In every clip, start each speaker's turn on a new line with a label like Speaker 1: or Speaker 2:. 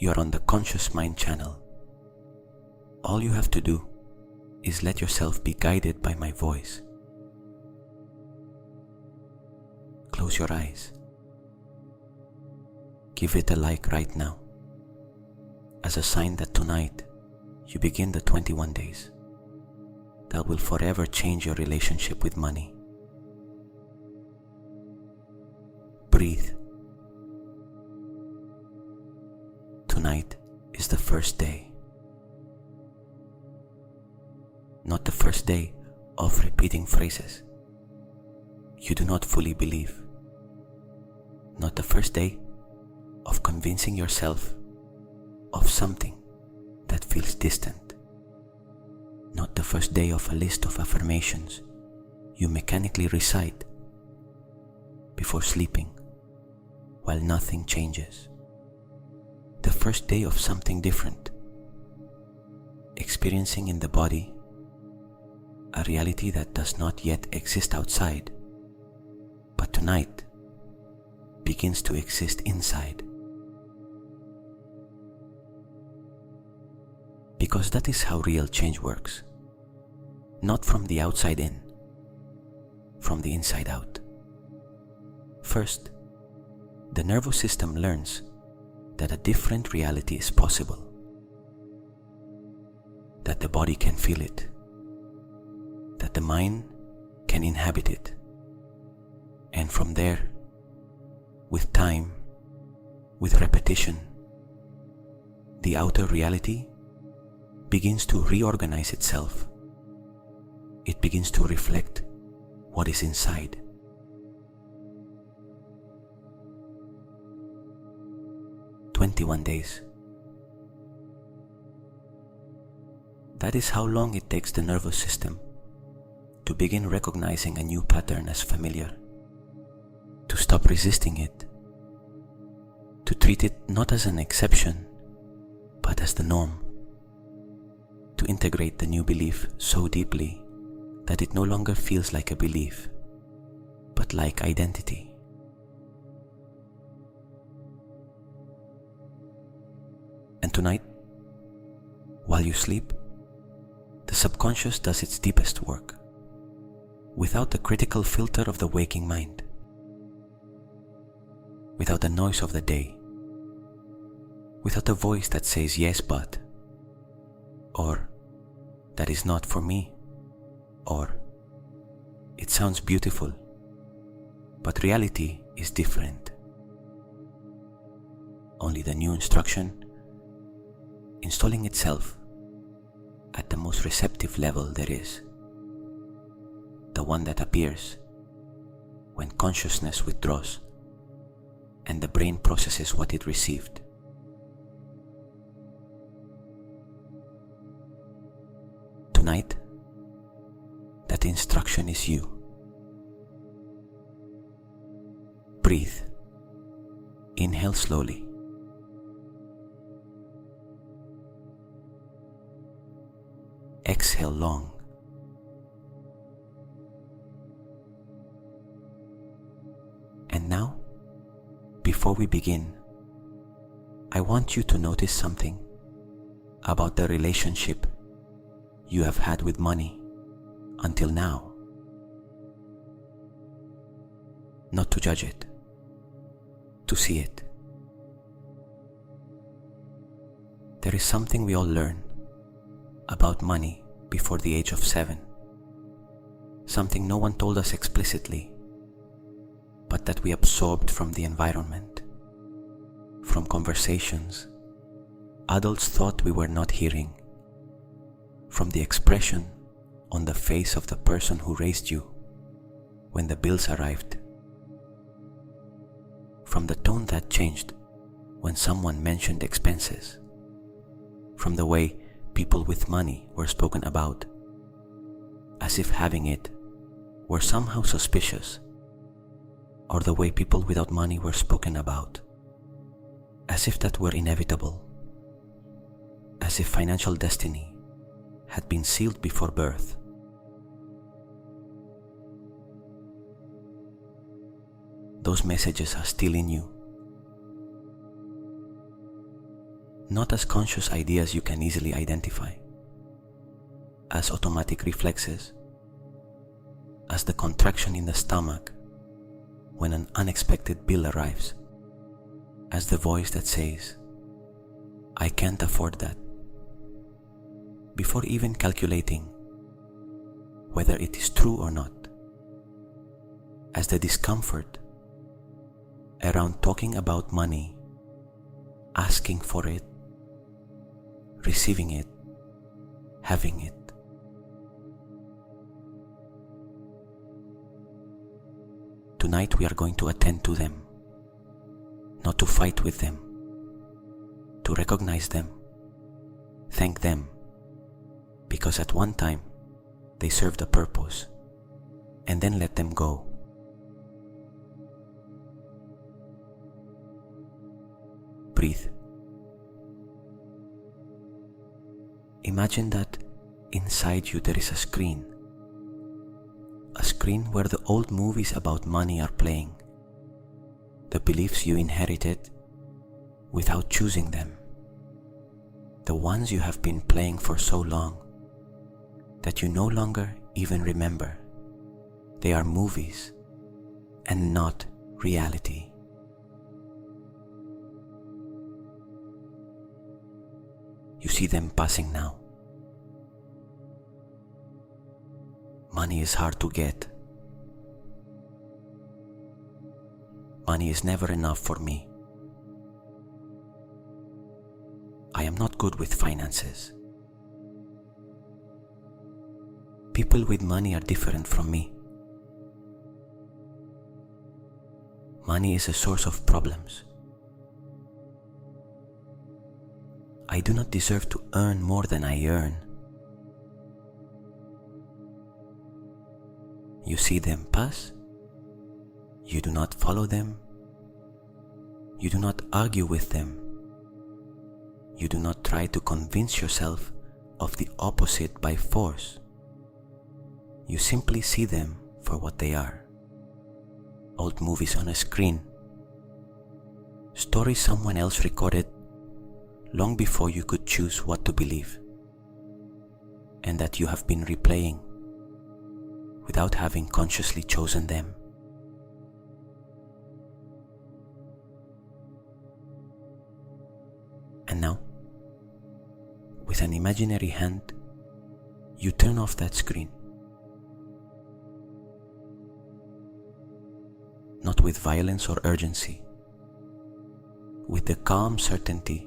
Speaker 1: you're on the conscious mind channel. All you have to do is let yourself be guided by my voice. Close your eyes. Give it a like right now, as a sign that tonight you begin the 21 days that will forever change your relationship with money. Breathe. Tonight is the first day. Not the first day of repeating phrases you do not fully believe. Not the first day of convincing yourself of something that feels distant. Not the first day of a list of affirmations you mechanically recite before sleeping while nothing changes. The first day of something different, experiencing in the body a reality that does not yet exist outside, but tonight begins to exist inside. Because that is how real change works. Not from the outside in, from the inside out. First, the nervous system learns that a different reality is possible, that the body can feel it, that the mind can inhabit it. And from there, with time, with repetition, the outer reality begins to reorganize itself. It begins to reflect what is inside. "21 days. That is how long it takes the nervous system to begin recognizing a new pattern as familiar, to stop resisting it, to treat it not as an exception, but as the norm, to integrate the new belief so deeply that it no longer feels like a belief, but like identity. And tonight, while you sleep, the subconscious does its deepest work, without the critical filter of the waking mind, without the noise of the day, without the voice that says yes but, or that is not for me, or it sounds beautiful, but reality is different. Only the new instruction installing itself at the most receptive level there is, the one that appears when consciousness withdraws and the brain processes what it received. Tonight, that instruction is you. Breathe. Inhale slowly. Exhale long. And now, before we begin, I want you to notice something about the relationship you have had with money until now. Not to judge it, to see it. There is something we all learn about money before the age of 7. Something no one told us explicitly, but that we absorbed from the environment, from conversations adults thought we were not hearing, from the expression on the face of the person who raised you when the bills arrived, from the tone that changed when someone mentioned expenses, from the way people with money were spoken about, as if having it were somehow suspicious, or the way people without money were spoken about, as if that were inevitable, as if financial destiny had been sealed before birth. Those messages are still in you. not as conscious ideas you can easily identify, as automatic reflexes, as the contraction in the stomach when an unexpected bill arrives, as the voice that says, "I can't afford that," before even calculating whether it is true or not, as the discomfort around talking about money, asking for it, receiving it, having it. Tonight we are going to attend to them, not to fight with them, to recognize them, thank them, because at one time they served a purpose, and then let them go. Breathe. Imagine that inside you there is a screen where the old movies about money are playing, the beliefs you inherited without choosing them, the ones you have been playing for so long that you no longer even remember. They are movies and not reality. You see them passing now. Money is hard to get. Money is never enough for me. I am not good with finances. People with money are different from me. Money is a source of problems. I do not deserve to earn more than I earn. You see them pass. You do not follow them. You do not argue with them. You do not try to convince yourself of the opposite by force. You simply see them for what they are. Old movies on a screen. Stories someone else recorded long before you could choose what to believe, and that you have been replaying without having consciously chosen them. And now, with an imaginary hand, you turn off that screen. Not with violence or urgency, with the calm certainty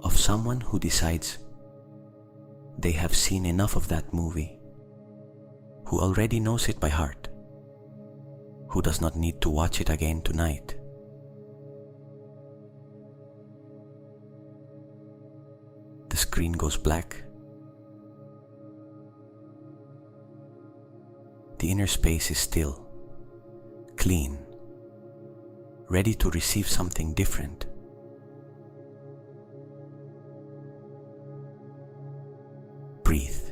Speaker 1: of someone who decides they have seen enough of that movie, who already knows it by heart, who does not need to watch it again tonight. The screen goes black. The inner space is still, clean, ready to receive something different. Breathe.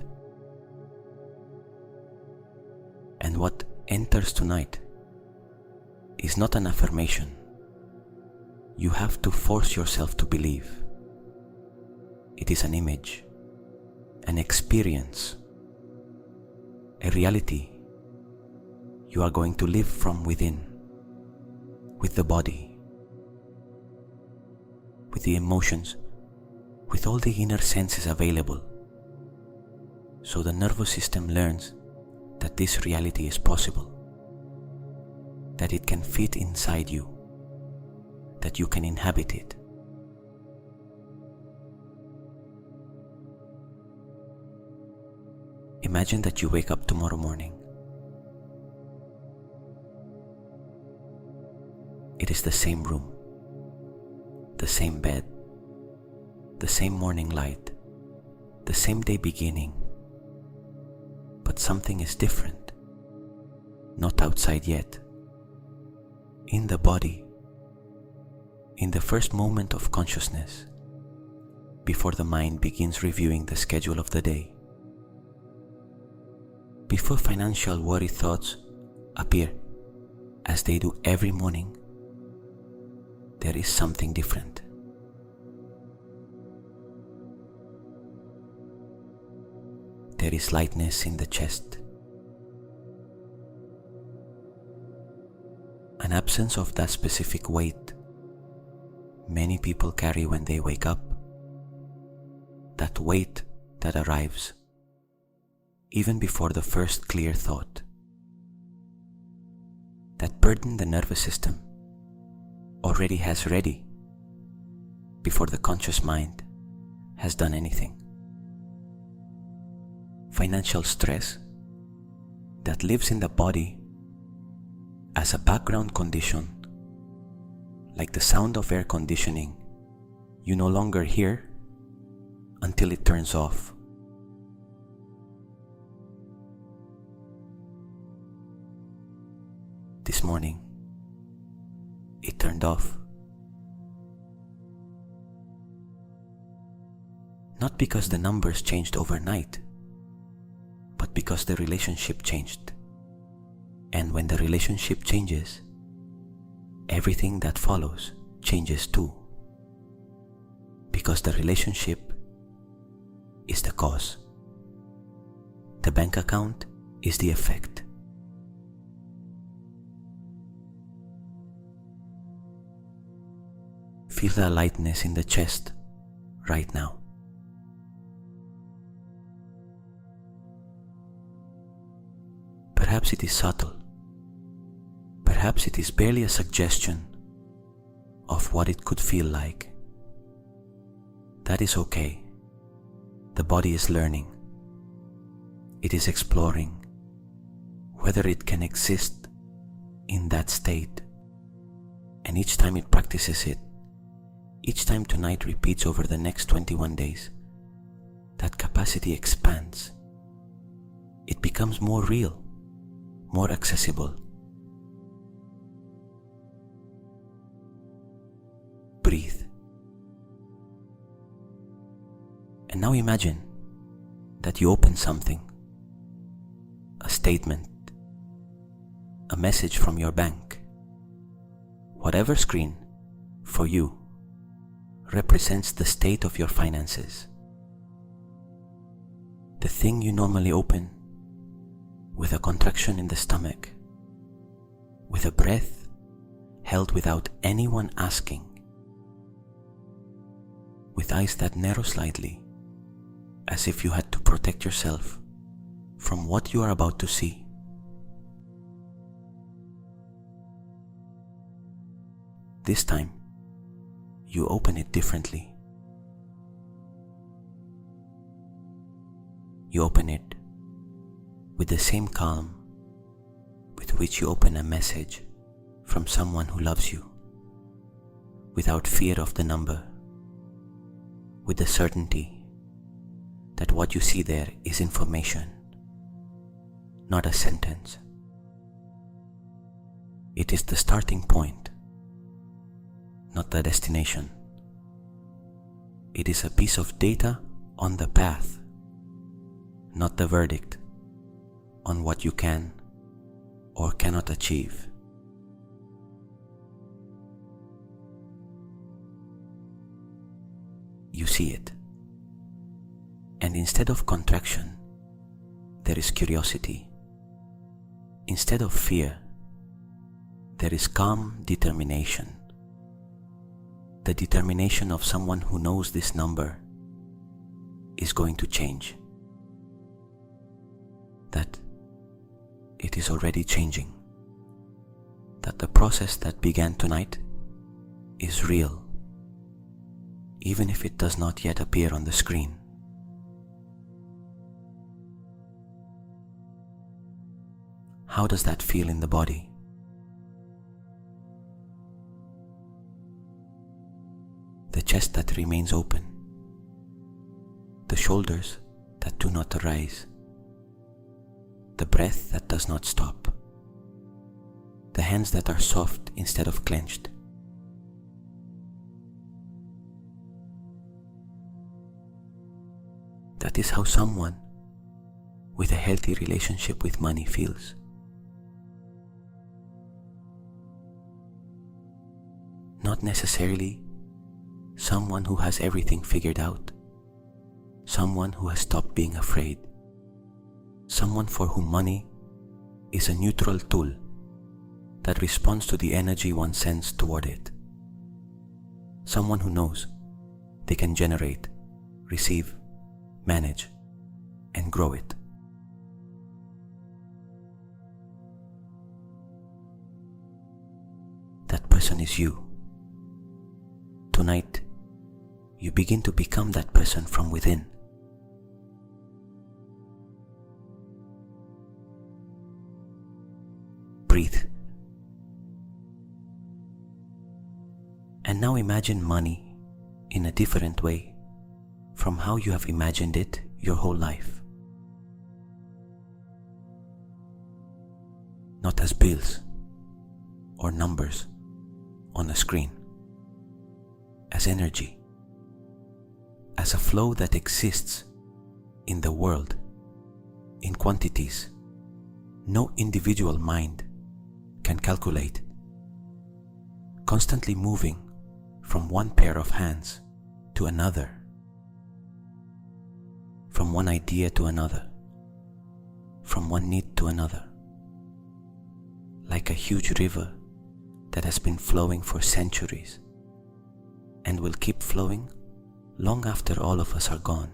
Speaker 1: And what enters tonight is not an affirmation. You have to force yourself to believe. It is an image, an experience, a reality you are going to live from within, with the body, with the emotions, with all the inner senses available. So the nervous system learns that this reality is possible, that it can fit inside you, that you can inhabit it. Imagine that you wake up tomorrow morning. It is the same room, the same bed, the same morning light, the same day beginning. But something is different, not outside yet. In the body, in the first moment of consciousness, before the mind begins reviewing the schedule of the day, before financial worry thoughts appear as they do every morning, there is something different. there is lightness in the chest. An absence of that specific weight many people carry when they wake up. That weight that arrives even before the first clear thought. That burden the nervous system already has ready before the conscious mind has done anything. Financial stress that lives in the body as a background condition, like the sound of air conditioning you no longer hear until it turns off. This morning, it turned off. Not because the numbers changed overnight, but because the relationship changed. And when the relationship changes, everything that follows changes too. Because the relationship is the cause. The bank account is the effect. Feel the lightness in the chest right now. Perhaps it is subtle. Perhaps it is barely a suggestion of what it could feel like. That is okay. The body is learning. It is exploring whether it can exist in that state. And each time it practices it, each time tonight repeats over the next 21 days, that capacity expands. It becomes more real, more accessible. Breathe. And now imagine that you open something, a statement, a message from your bank. Whatever screen, for you, represents the state of your finances. The thing you normally open with a contraction in the stomach, with a breath held without anyone asking, with eyes that narrow slightly, as if you had to protect yourself from what you are about to see. This time, you open it differently. You open it with the same calm with which you open a message from someone who loves you, without fear of the number, with the certainty that what you see there is information, not a sentence. It is the starting point, not the destination. It is a piece of data on the path, not the verdict on what you can or cannot achieve. You see it, and instead of contraction, there is curiosity. Instead of fear, there is calm determination. The determination of someone who knows this number is going to change. That it is already changing. That the process that began tonight is real, even if it does not yet appear on the screen. How does that feel in the body? The chest that remains open, the shoulders that do not arise, the breath that does not stop, the hands that are soft instead of clenched. That is how someone with a healthy relationship with money feels. Not necessarily someone who has everything figured out, someone who has stopped being afraid, someone for whom money is a neutral tool that responds to the energy one sends toward it. Someone who knows they can generate, receive, manage, and grow it. That person is you. Tonight, you begin to become that person from within. Breathe. And now imagine money in a different way from how you have imagined it your whole life. Not as bills or numbers on a screen, as energy, as a flow that exists in the world, in quantities no individual mind can calculate, constantly moving from one pair of hands to another, from one idea to another, from one need to another, like a huge river that has been flowing for centuries and will keep flowing long after all of us are gone.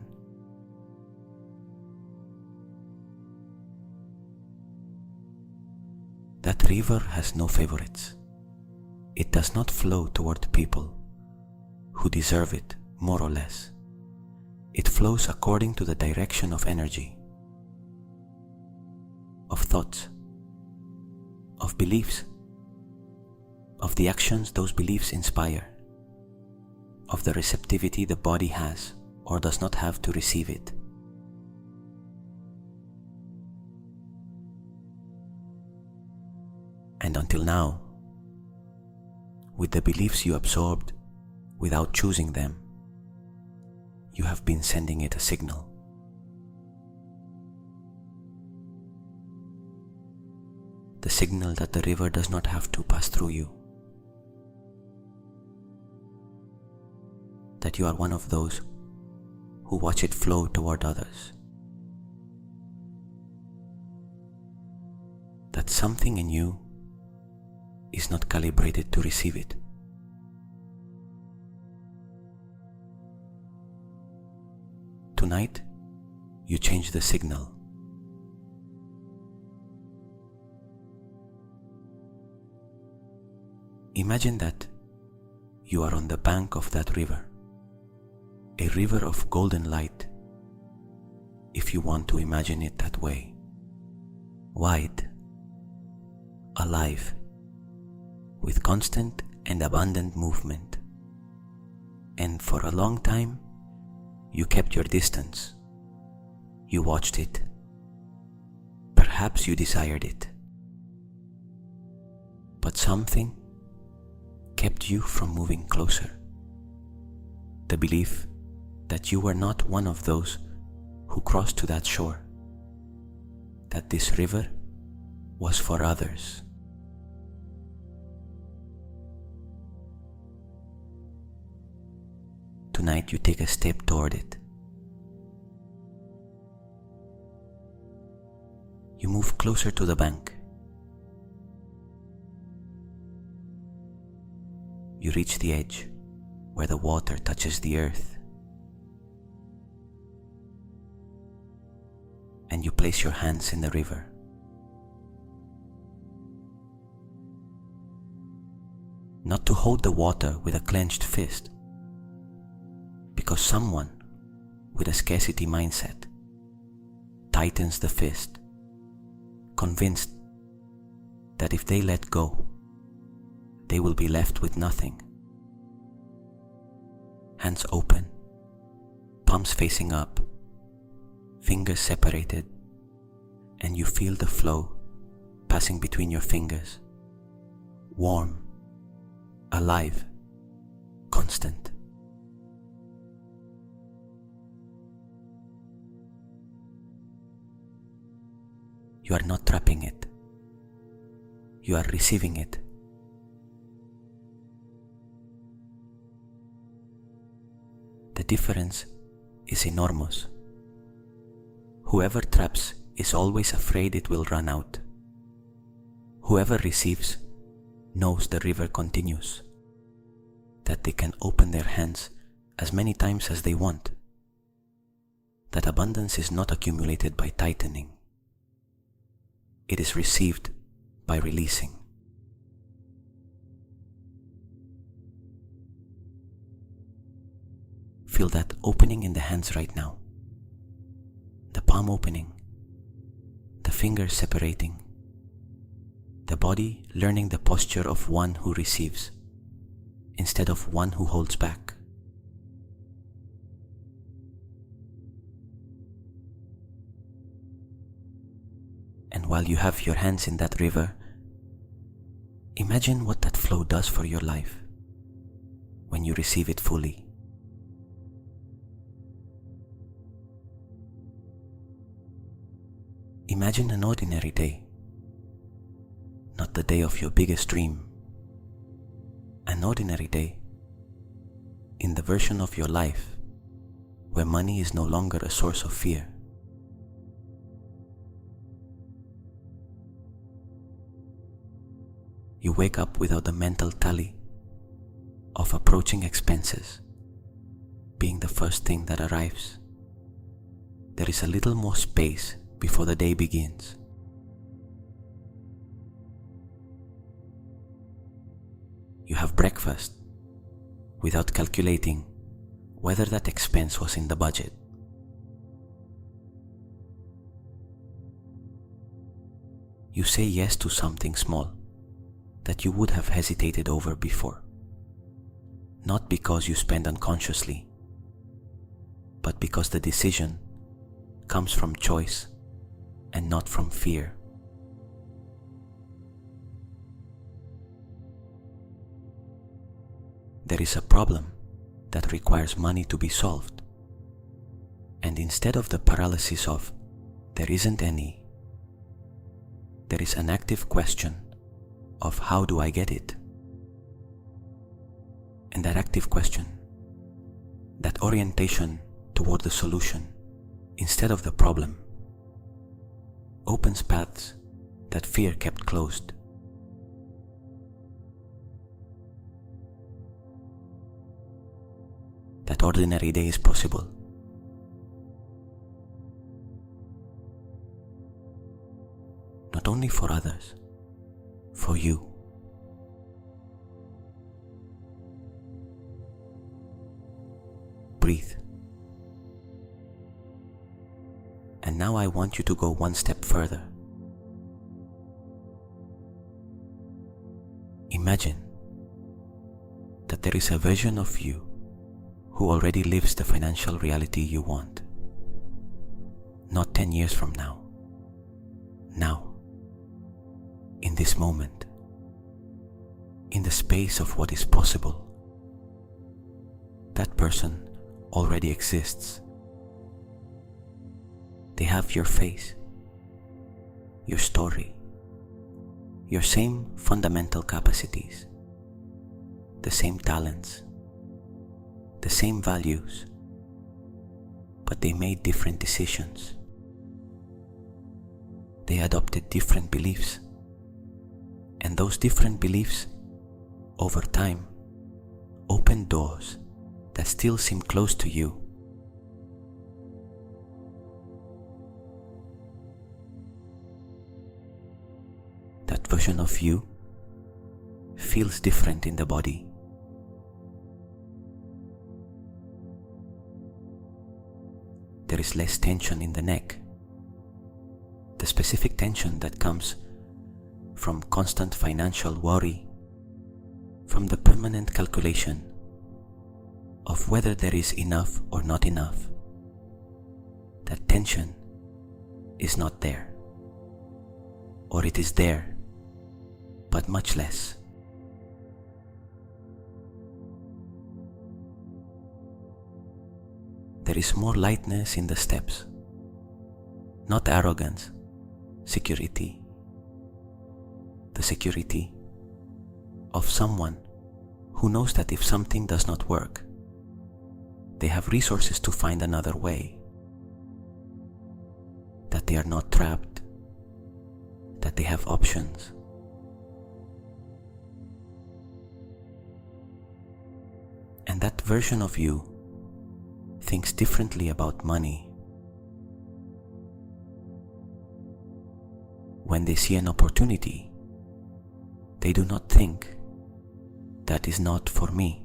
Speaker 1: That river has no favorites. It does not flow toward people who deserve it more or less. It flows according to the direction of energy, of thoughts, of beliefs, of the actions those beliefs inspire, of the receptivity the body has or does not have to receive it. And until now, with the beliefs you absorbed without choosing them, you have been sending it a signal. The signal that the river does not have to pass through you. That you are one of those who watch it flow toward others. That something in you is not calibrated to receive it. Tonight, you change the signal. Imagine that you are on the bank of that river, a river of golden light, if you want to imagine it that way. Wide, alive, with constant and abundant movement. And for a long time, you kept your distance. You watched it. Perhaps you desired it. But something kept you from moving closer. The belief that you were not one of those who crossed to that shore, that this river was for others. Tonight you take a step toward it. You move closer to the bank. You reach the edge where the water touches the earth, and you place your hands in the river. Not to hold the water with a clenched fist, because someone with a scarcity mindset tightens the fist, convinced that if they let go, they will be left with nothing. Hands open, palms facing up, fingers separated, and you feel the flow passing between your fingers, warm, alive, constant. You are not trapping it. You are receiving it. The difference is enormous. Whoever traps is always afraid it will run out. Whoever receives knows the river continues, that they can open their hands as many times as they want, that abundance is not accumulated by tightening. It is received by releasing. Feel that opening in the hands right now. The palm opening, the fingers separating, the body learning the posture of one who receives instead of one who holds back. And while you have your hands in that river, imagine what that flow does for your life when you receive it fully. Imagine an ordinary day, not the day of your biggest dream. An ordinary day in the version of your life where money is no longer a source of fear. You wake up without the mental tally of approaching expenses being the first thing that arrives. There is a little more space before the day begins. You have breakfast without calculating whether that expense was in the budget. You say yes to something small that you would have hesitated over before, not because you spend unconsciously, but because the decision comes from choice and not from fear. There is a problem that requires money to be solved, and instead of the paralysis of "there isn't any," there is an active question of "how do I get it?" And that active question, that orientation toward the solution instead of the problem, opens paths that fear kept closed. That ordinary day is possible. Not only for others, for you. Breathe. And now I want you to go one step further. Imagine that there is a version of you who already lives the financial reality you want. Not 10 years from now. Now. In this moment. In the space of what is possible. That person already exists. They have your face, your story, your same fundamental capacities, the same talents, the same values, but they made different decisions. They adopted different beliefs, and those different beliefs, over time, opened doors that still seem close to you. That version of you feels different in the body. There is less tension in the neck. The specific tension that comes from constant financial worry, from the permanent calculation of whether there is enough or not enough. That tension is not there. Or it is there, but much less. There is more lightness in the steps, not arrogance, security. The security of someone who knows that if something does not work, they have resources to find another way. that they are not trapped, that they have options. And that version of you thinks differently about money. When they see an opportunity, they do not think, that is not for me.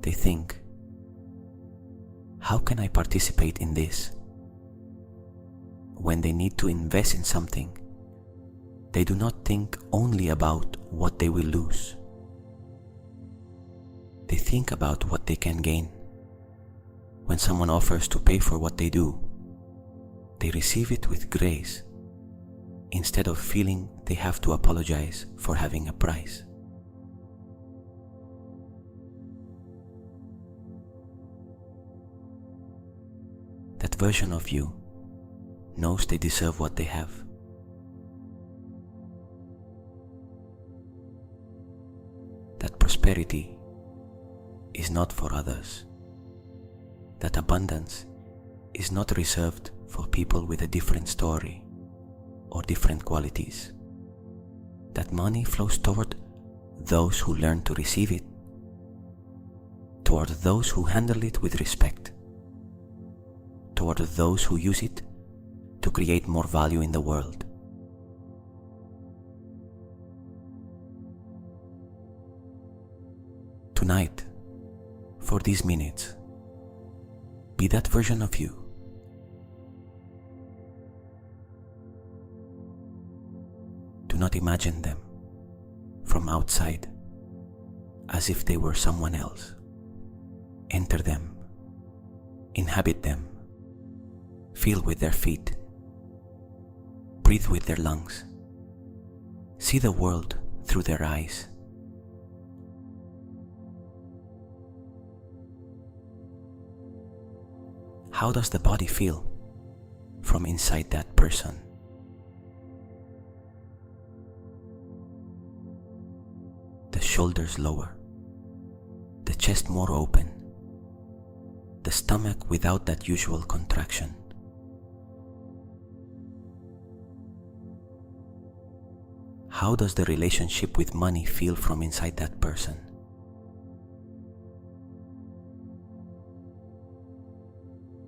Speaker 1: They think, how can I participate in this? When they need to invest in something, they do not think only about what they will lose. They think about what they can gain. When someone offers to pay for what they do, they receive it with grace, instead of feeling they have to apologize for having a price. That version of you knows they deserve what they have. That prosperity is not for others. That abundance is not reserved for people with a different story or different qualities. That money flows toward those who learn to receive it, toward those who handle it with respect, toward those who use it to create more value in the world. Tonight, for these minutes, be that version of you. Do not imagine them from outside as if they were someone else. Enter them, inhabit them, feel with their feet, breathe with their lungs, see the world through their eyes. How does the body feel from inside that person? The shoulders lower, the chest more open, the stomach without that usual contraction. How does the relationship with money feel from inside that person?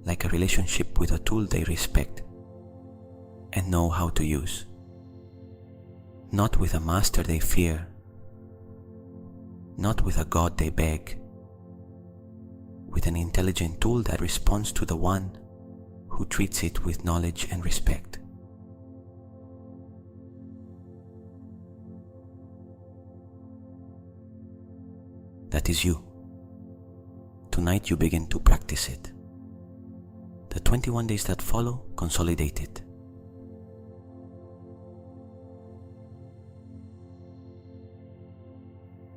Speaker 1: Like a relationship with a tool they respect and know how to use. Not with a master they fear, not with a god they beg, with an intelligent tool that responds to the one who treats it with knowledge and respect. That is you. Tonight you begin to practice it. The 21 days that follow, consolidate it.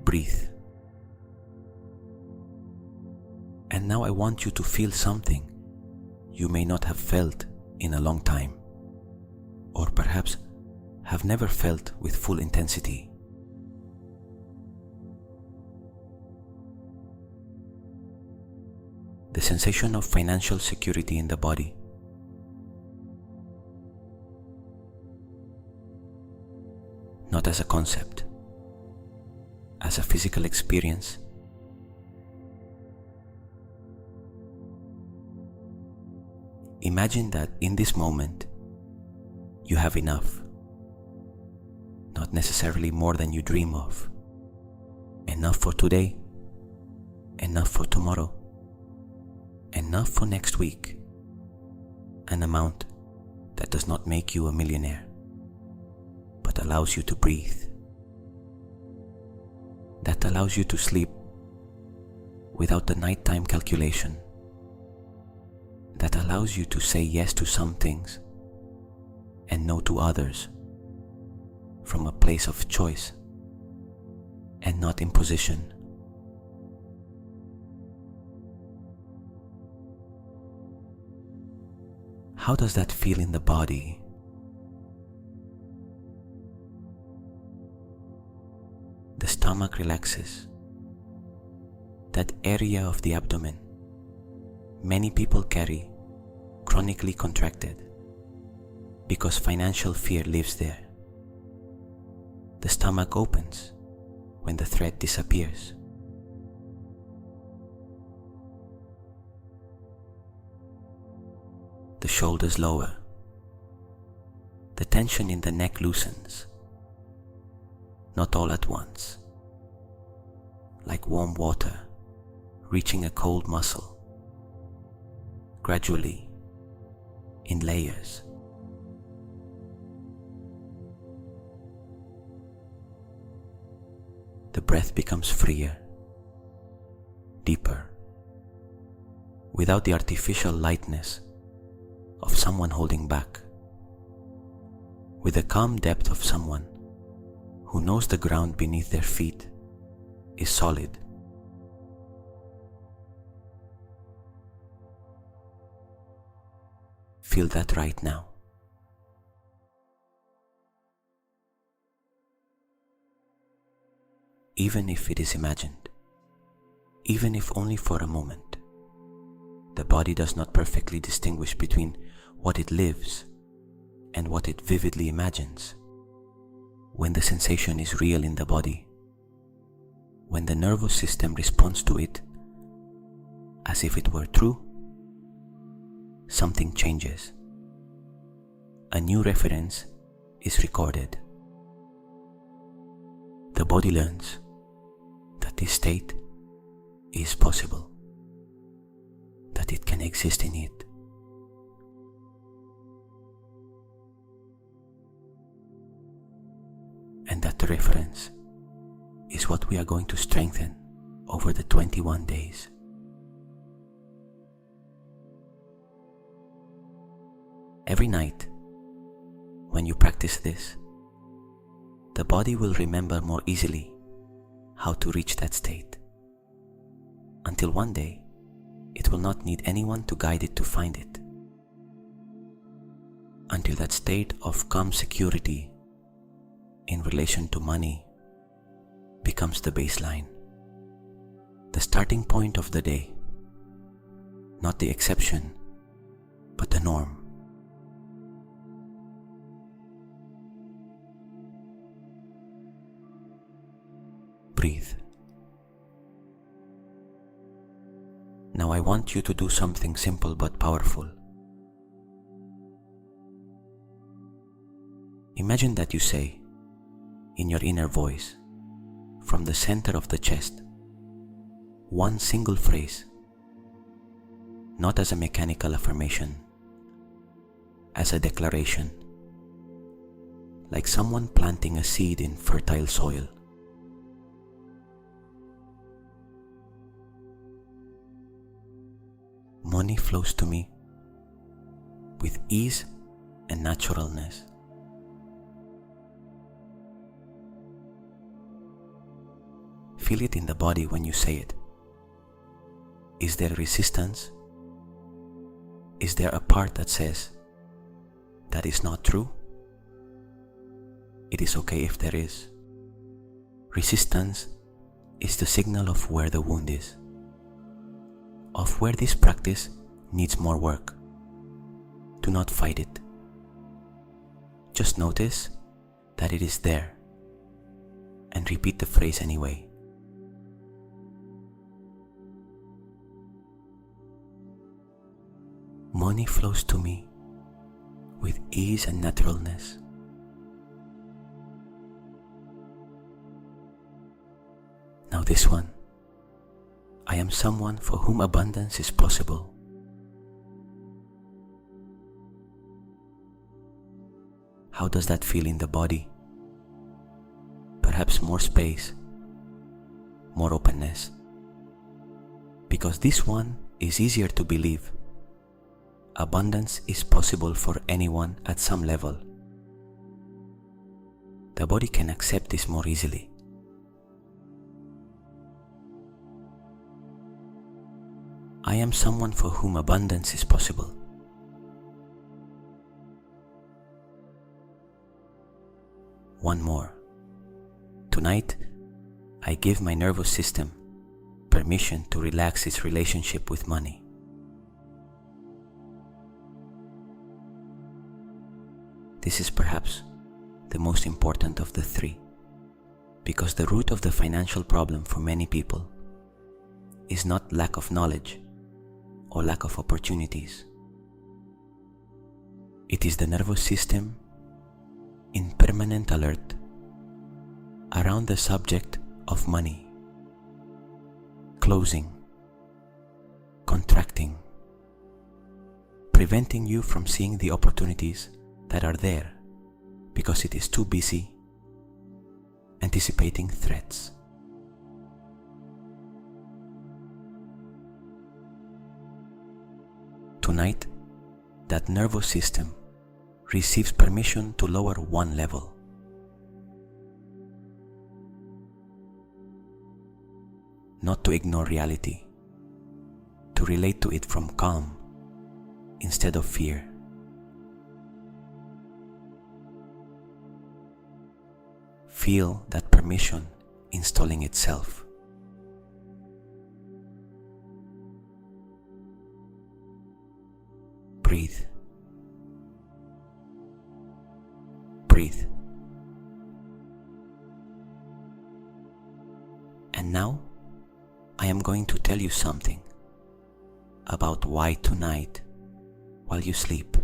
Speaker 1: Breathe. And now I want you to feel something you may not have felt in a long time, or perhaps have never felt with full intensity. The sensation of financial security in the body. Not as a concept, as a physical experience. Imagine that in this moment, you have enough, not necessarily more than you dream of. Enough for today, enough for tomorrow, enough for next week, an amount that does not make you a millionaire, but allows you to breathe, that allows you to sleep without the nighttime calculation, that allows you to say yes to some things and no to others from a place of choice and not imposition. How does that feel in the body? The stomach relaxes. That area of the abdomen many people carry chronically contracted because financial fear lives there. The stomach opens when the threat disappears. The shoulders lower. The tension in the neck loosens, not all at once, like warm water reaching a cold muscle, gradually, in layers. The breath becomes freer, deeper, without the artificial lightness of someone holding back, with the calm depth of someone who knows the ground beneath their feet is solid. Feel that right now. Even if it is imagined, even if only for a moment, the body does not perfectly distinguish between what it lives and what it vividly imagines. When the sensation is real in the body, when the nervous system responds to it as if it were true, something changes. A new reference is recorded. The body learns that this state is possible, that it can exist in it. And that the reference is what we are going to strengthen over the 21 days. Every night, when you practice this, the body will remember more easily how to reach that state, until one day it will not need anyone to guide it to find it, until that state of calm security in relation to money becomes the baseline, the starting point of the day, not the exception, but the norm. Breathe. Now I want you to do something simple but powerful. Imagine that you say, in your inner voice, from the center of the chest, one single phrase, not as a mechanical affirmation, as a declaration, like someone planting a seed in fertile soil. Money flows to me with ease and naturalness. Feel it in the body when you say it. Is there resistance? Is there a part that says, that is not true? It is okay if there is. Resistance is the signal of where the wound is, of where this practice needs more work. Do not fight it. Just notice that it is there and repeat the phrase anyway. Money flows to me with ease and naturalness. Now this one. I am someone for whom abundance is possible. How does that feel in the body? Perhaps more space, more openness. Because this one is easier to believe. Abundance is possible for anyone at some level. The body can accept this more easily. I am someone for whom abundance is possible. One more. Tonight, I give my nervous system permission to relax its relationship with money. This is perhaps the most important of the three, because the root of the financial problem for many people is not lack of knowledge or lack of opportunities. It is the nervous system in permanent alert around the subject of money, closing, contracting, preventing you from seeing the opportunities that are there because it is too busy anticipating threats. Tonight, that nervous system receives permission to lower one level. Not to ignore reality, to relate to it from calm instead of fear. Feel that permission installing itself. Breathe. Breathe. And now, I am going to tell you something about why tonight, while you sleep,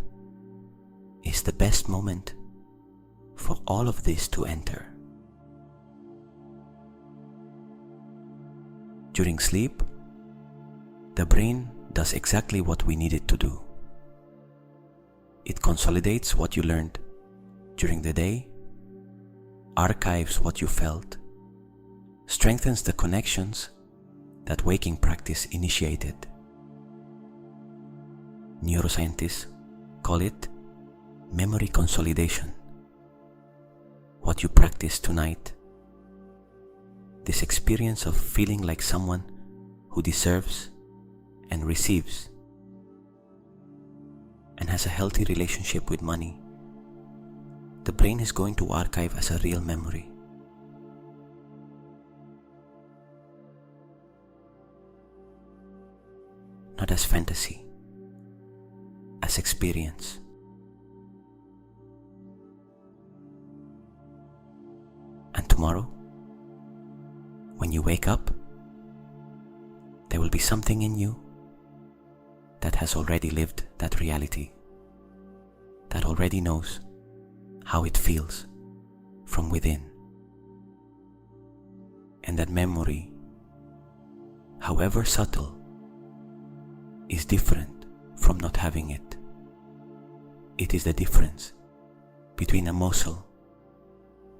Speaker 1: is the best moment for all of this to enter. During sleep, the brain does exactly what we need it to do. It consolidates what you learned during the day, archives what you felt, strengthens the connections that waking practice initiated. Neuroscientists call it memory consolidation. What you practice tonight, this experience of feeling like someone who deserves and receives and has a healthy relationship with money, the brain is going to archive as a real memory. Not as fantasy, as experience. And tomorrow, when you wake up, there will be something in you that has already lived that reality, that already knows how it feels from within. And that memory, however subtle, is different from not having it. It is the difference between a muscle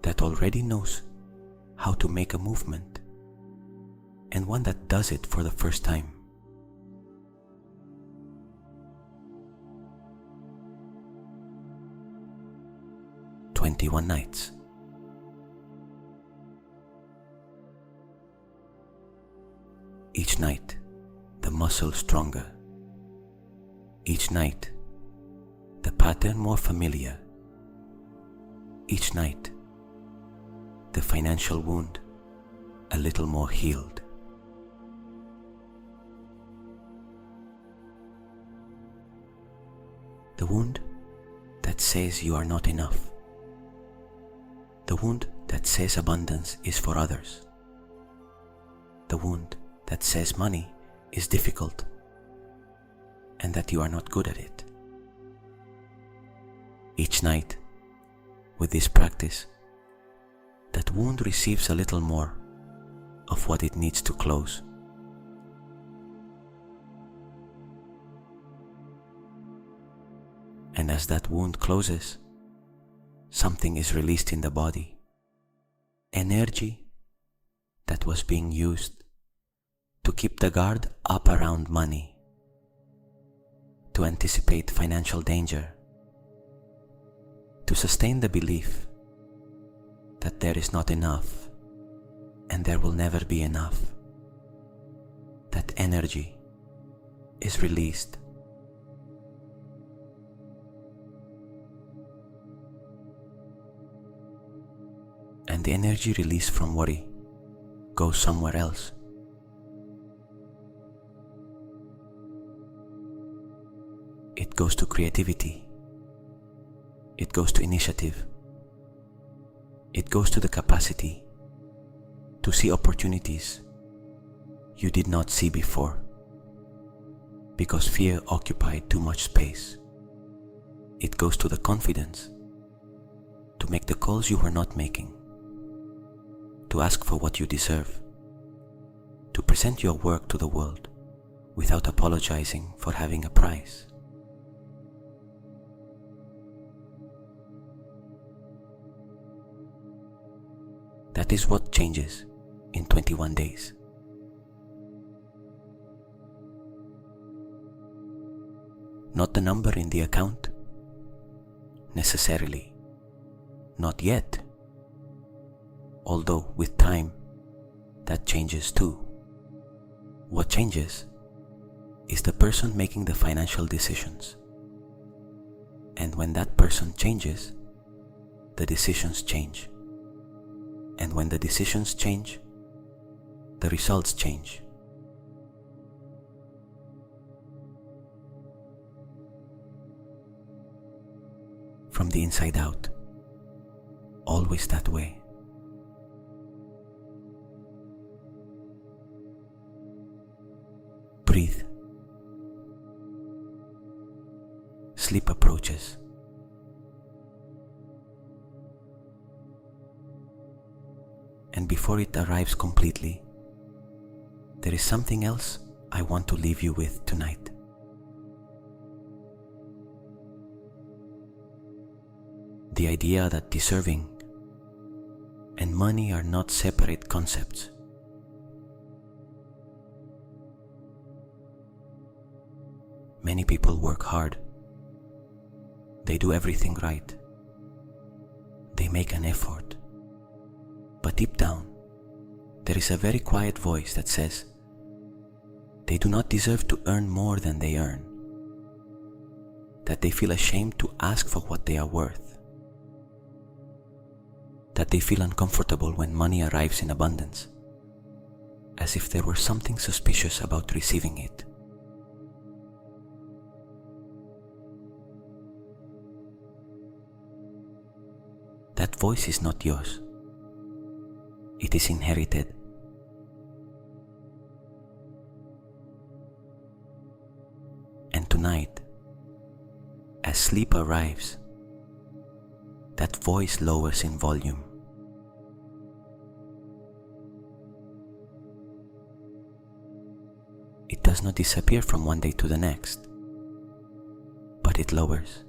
Speaker 1: that already knows how to make a movement and one that does it for the first time. "21 nights. Each night, the muscle stronger. Each night, the pattern more familiar. Each night, the financial wound a little more healed. The wound that says you are not enough. The wound that says abundance is for others. The wound that says money is difficult and that you are not good at it. Each night, with this practice, that wound receives a little more of what it needs to close. And as that wound closes, something is released in the body. Energy that was being used to keep the guard up around money, to anticipate financial danger, to sustain the belief that there is not enough and there will never be enough. That energy is released. And the energy released from worry goes somewhere else. It goes to creativity, It goes to initiative. It goes to the capacity to see opportunities you did not see before because fear occupied too much space. It goes to the confidence to make the calls you were not making, to ask for what you deserve, to present your work to the world without apologizing for having a price. That is what changes in 21 days. Not the number in the account, necessarily. Not yet. Although with time, that changes too. What changes is the person making the financial decisions. And when that person changes, the decisions change. And when the decisions change, the results change. From the inside out, always that way. Breathe. Sleep approaches. And before it arrives completely, there is something else I want to leave you with tonight. The idea that deserving and money are not separate concepts. Many people work hard. They do everything right. They make an effort. But deep down, there is a very quiet voice that says they do not deserve to earn more than they earn, that they feel ashamed to ask for what they are worth, that they feel uncomfortable when money arrives in abundance, as if there were something suspicious about receiving it. That voice is not yours. It is inherited. And tonight, as sleep arrives, that voice lowers in volume. It does not disappear from one day to the next, but it lowers.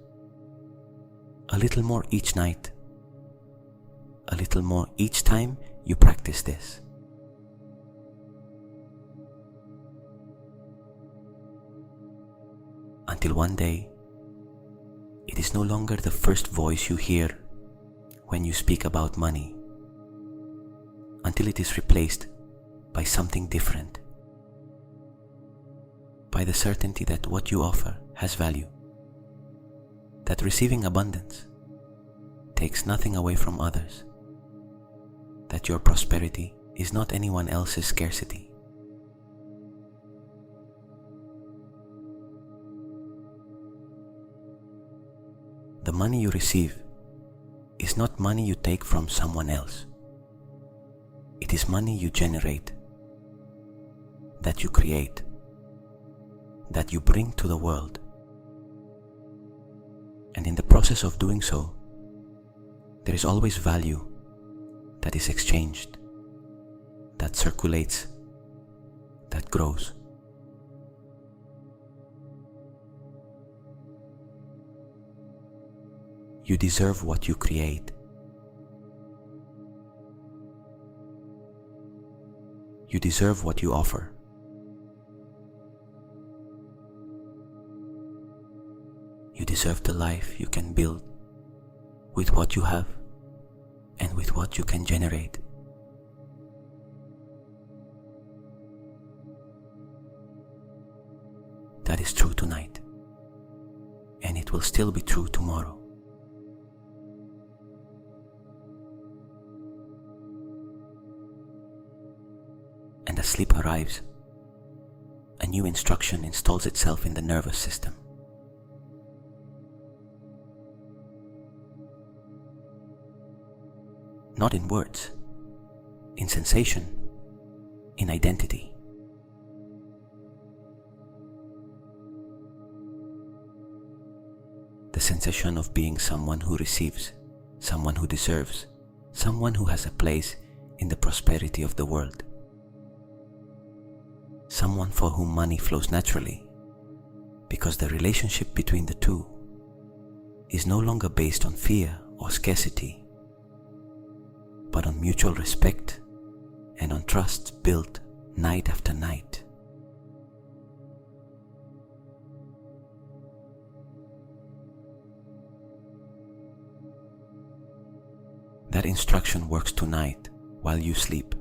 Speaker 1: A little more each night, a little more each time you practice this. Until one day, it is no longer the first voice you hear when you speak about money, until it is replaced by something different, by the certainty that what you offer has value, that receiving abundance takes nothing away from others, that your prosperity is not anyone else's scarcity. The money you receive is not money you take from someone else. It is money you generate, that you create, that you bring to the world. And in the process of doing so, there is always value that is exchanged, that circulates, that grows. You deserve what you create. You deserve what you offer. You deserve the life you can build with what you have and with what you can generate. That is true tonight, and it will still be true tomorrow. And as sleep arrives, a new instruction installs itself in the nervous system. not in words, in sensation, in identity. The sensation of being someone who receives, someone who deserves, someone who has a place in the prosperity of the world, someone for whom money flows naturally, because the relationship between the two is no longer based on fear or scarcity, but on mutual respect and on trust built night after night. That instruction works tonight while you sleep.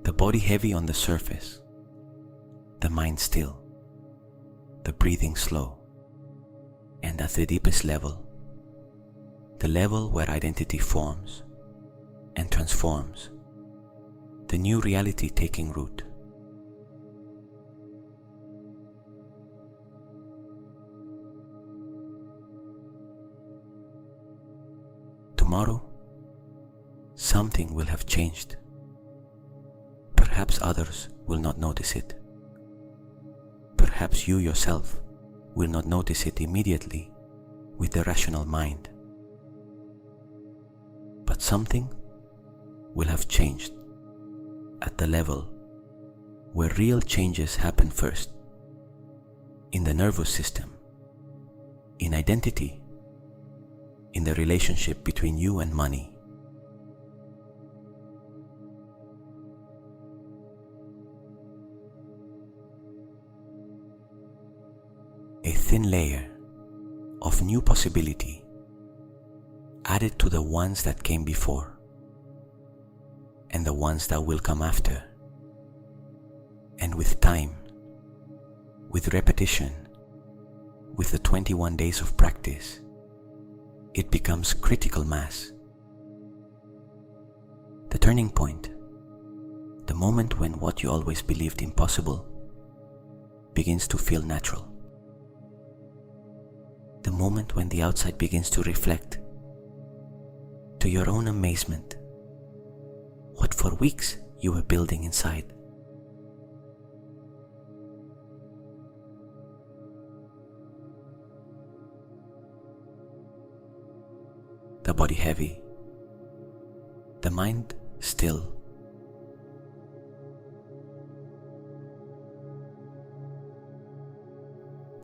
Speaker 1: The body heavy on the surface, the mind still, the breathing slow, and at the deepest level, the level where identity forms and transforms, the new reality taking root. Tomorrow, something will have changed. Perhaps others will not notice it. Perhaps you yourself will not notice it immediately with the rational mind. But something will have changed at the level where real changes happen first, in the nervous system, in identity, in the relationship between you and money. A thin layer of new possibility added to the ones that came before and the ones that will come after. And with time, with repetition, with the 21 days of practice, it becomes critical mass. The turning point, the moment when what you always believed impossible begins to feel natural. The moment when the outside begins to reflect, to your own amazement, what for weeks you were building inside. The body heavy, the mind still.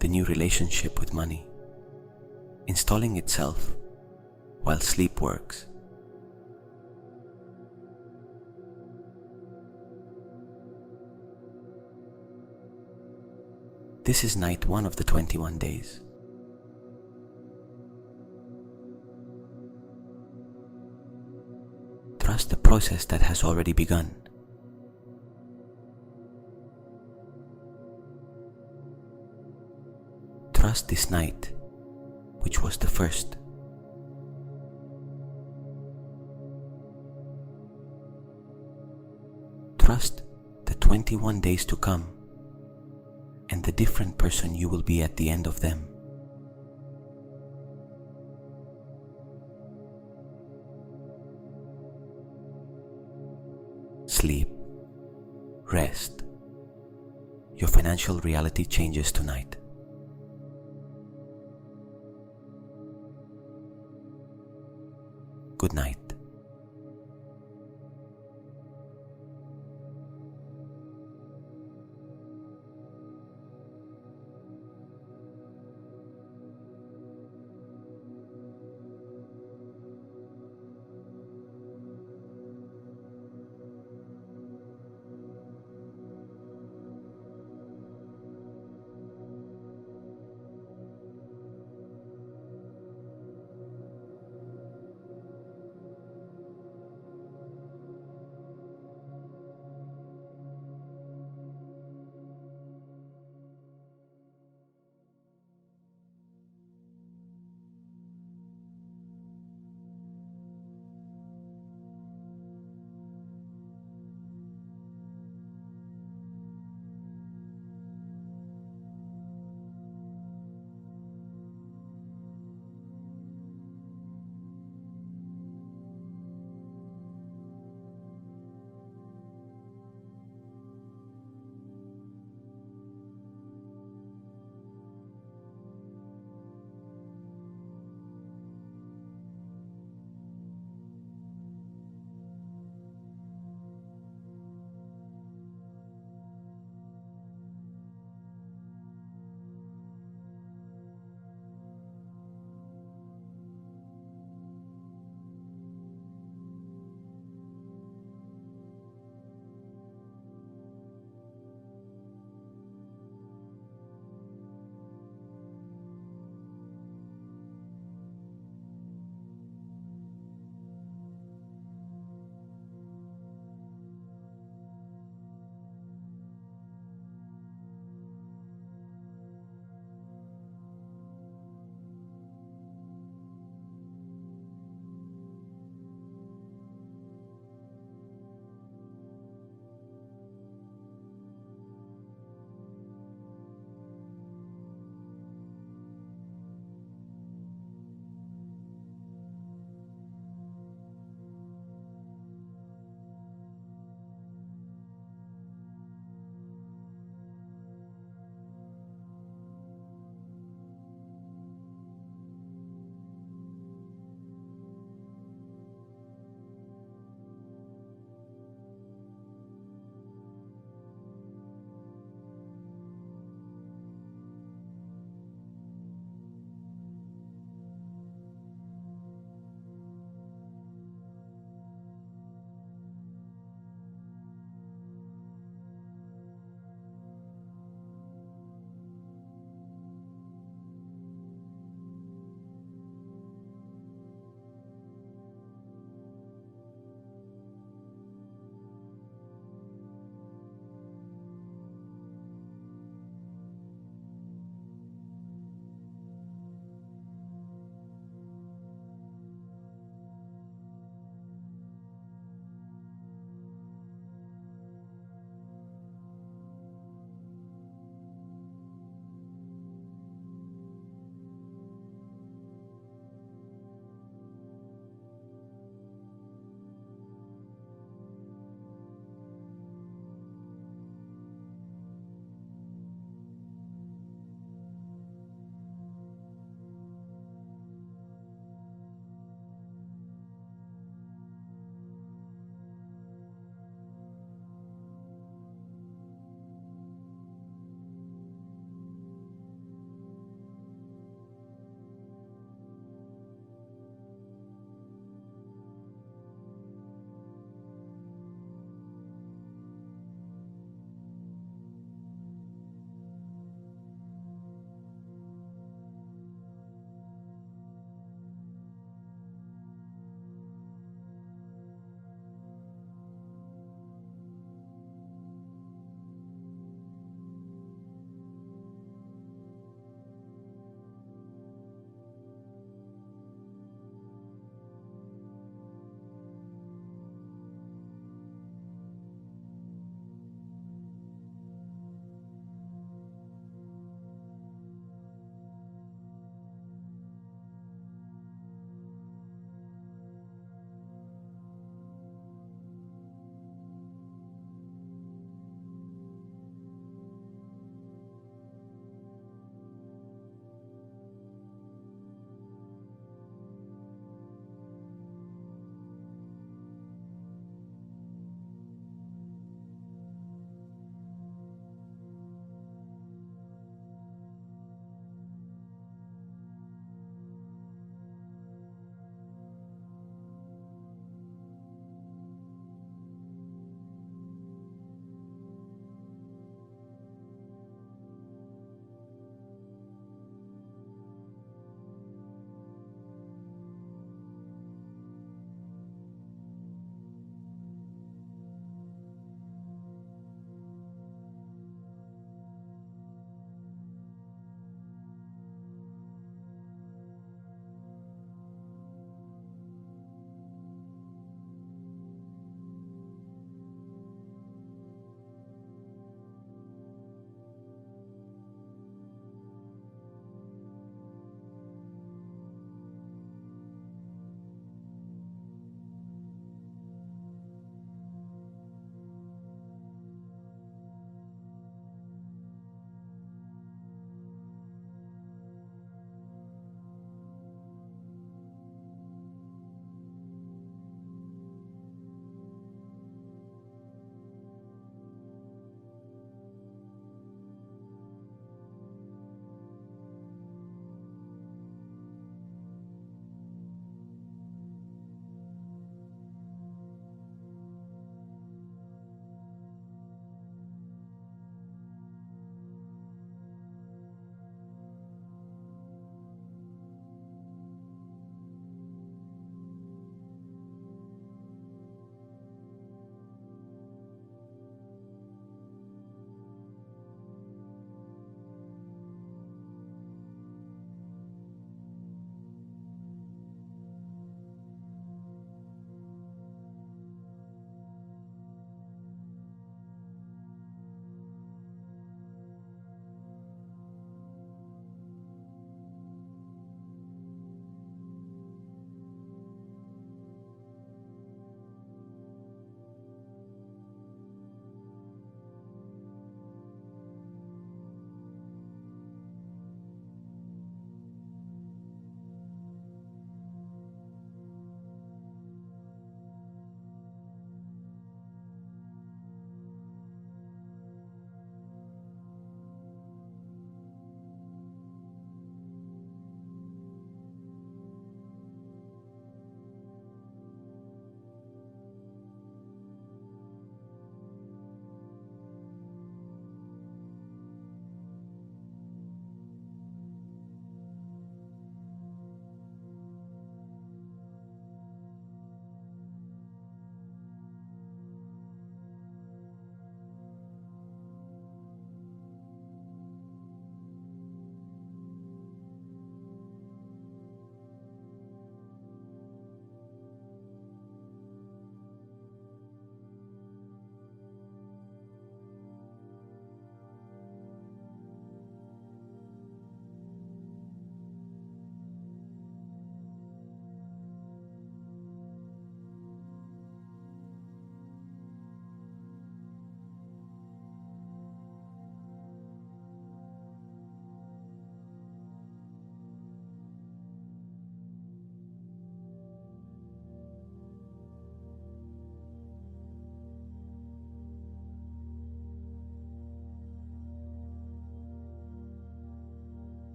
Speaker 1: The new relationship with money installing itself while sleep works. This is night 1 of the 21 days. Trust the process that has already begun. Trust this night, which was the first. Trust the 21 days to come and the different person you will be at the end of them. Sleep, rest. Your financial reality changes tonight. Good night.